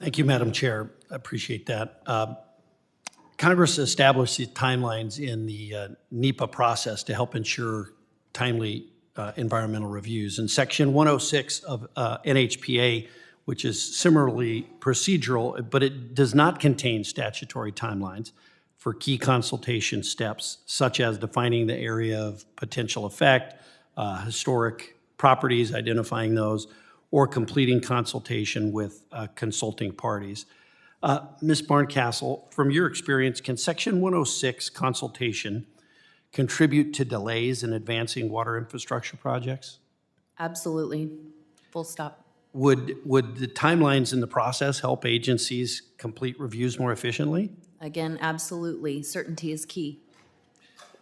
Thank you, Madam Chair. I appreciate that. Congress established the timelines in the NEPA process to help ensure timely environmental reviews. And Section 106 of NHPA, which is similarly procedural, but it does not contain statutory timelines for key consultation steps, such as defining the area of potential effect, historic properties, identifying those, or completing consultation with consulting parties. Ms. Barncastle, from your experience, can Section 106 consultation contribute to delays in advancing water infrastructure projects? Absolutely. Full stop. Would the timelines in the process help agencies complete reviews more efficiently? Again, absolutely. Certainty is key.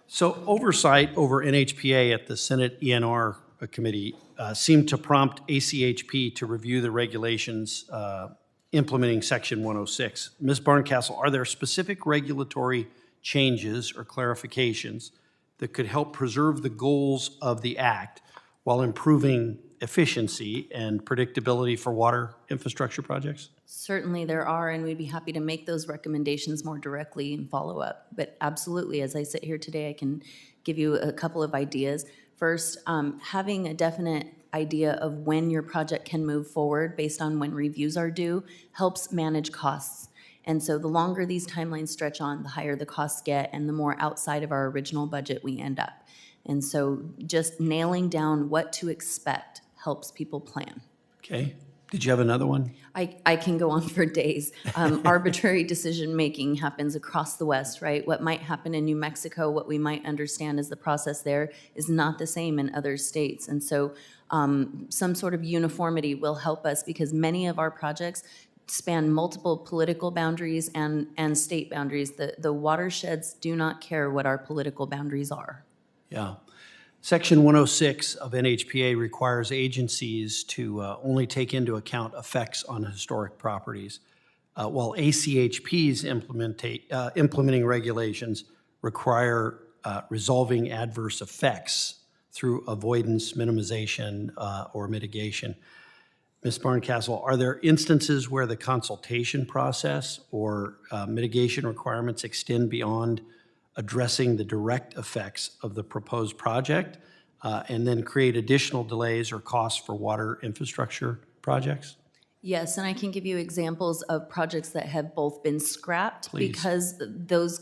So oversight over NHPA at the Senate ENR committee seemed to prompt ACHP to review the regulations implementing Section 106. Ms. Barncastle, are there specific regulatory changes or clarifications that could help preserve the goals of the Act while improving efficiency and predictability for water infrastructure projects? Certainly there are, and we'd be happy to make those recommendations more directly and follow up. But absolutely, as I sit here today, I can give you a couple of ideas. First, having a definite idea of when your project can move forward based on when reviews are due helps manage costs. And so the longer these timelines stretch on, the higher the costs get and the more outside of our original budget we end up. And so just nailing down what to expect helps people plan. Okay. Did you have another one? I can go on for days. Arbitrary decision-making happens across the West, right? What might happen in New Mexico, what we might understand as the process there is not the same in other states. And so some sort of uniformity will help us because many of our projects span multiple political boundaries and state boundaries. The watersheds do not care what our political boundaries are. Yeah. Section 106 of NHPA requires agencies to only take into account effects on historic properties, while ACHP's implementing regulations require resolving adverse effects through avoidance, minimization, or mitigation. Ms. Barncastle, are there instances where the consultation process or mitigation requirements extend beyond addressing the direct effects of the proposed project and then create additional delays or costs for water infrastructure projects? Yes, and I can give you examples of projects that have both been scrapped Please. because those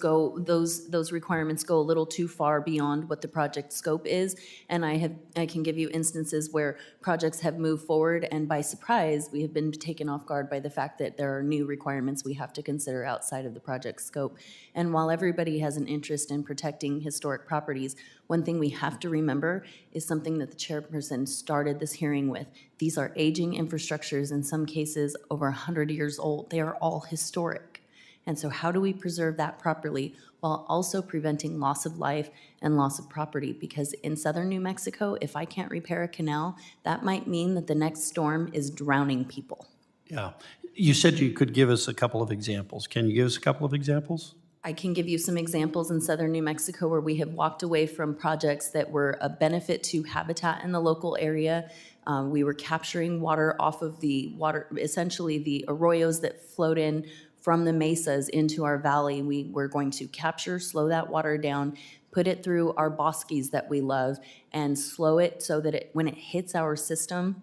requirements go a little too far beyond what the project scope is, and I can give you instances where projects have moved forward and by surprise we have been taken off guard by the fact that there are new requirements we have to consider outside of the project scope. And while everybody has an interest in protecting historic properties, one thing we have to remember is something that the chairperson started this hearing with. These are aging infrastructures, in some cases over 100 years old. They are all historic. And so how do we preserve that properly while also preventing loss of life and loss of property? Because in southern New Mexico, if I can't repair a canal, that might mean that the next storm is drowning people. Yeah. You said you could give us a couple of examples. Can you give us a couple of examples? I can give you some examples in southern New Mexico where we have walked away from projects that were a benefit to habitat in the local area. We were capturing water off of the water, essentially the arroyos that flowed in from the mesas into our valley. We were going to capture, slow that water down, put it through our bosques that we love, and slow it so that when it hits our system,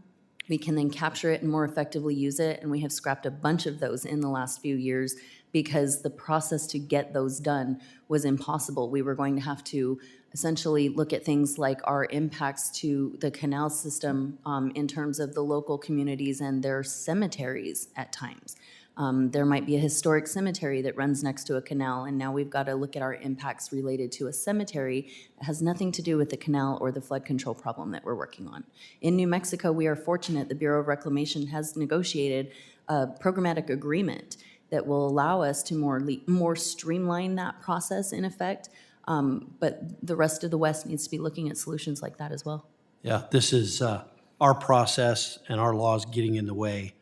we can then capture it and more effectively use it. And we have scrapped a bunch of those in the last few years because the process to get those done was impossible. We were going to have to essentially look at things like our impacts to the canal system in terms of the local communities and their cemeteries at times. There might be a historic cemetery that runs next to a canal, and now we've got to look at our impacts related to a cemetery that has nothing to do with the canal or the flood control problem that we're working on. In New Mexico, we are fortunate the Bureau of Reclamation has negotiated a programmatic agreement that will allow us to more streamline that process in effect, but the rest of the West needs to be looking at solutions like that as well. Yeah, this is our process and our laws getting in the way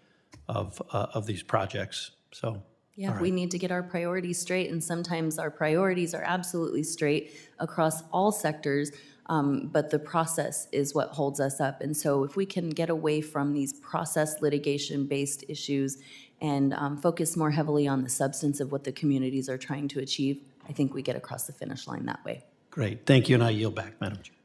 of these projects. So yeah, we need to get our priorities straight, and sometimes our priorities are absolutely straight across all sectors, but the process is what holds us up. And so if we can get away from these process litigation-based issues and focus more heavily on the substance of what the communities are trying to achieve, I think we get across the finish line that way. Great. Thank you, and I yield back, Madam Chair.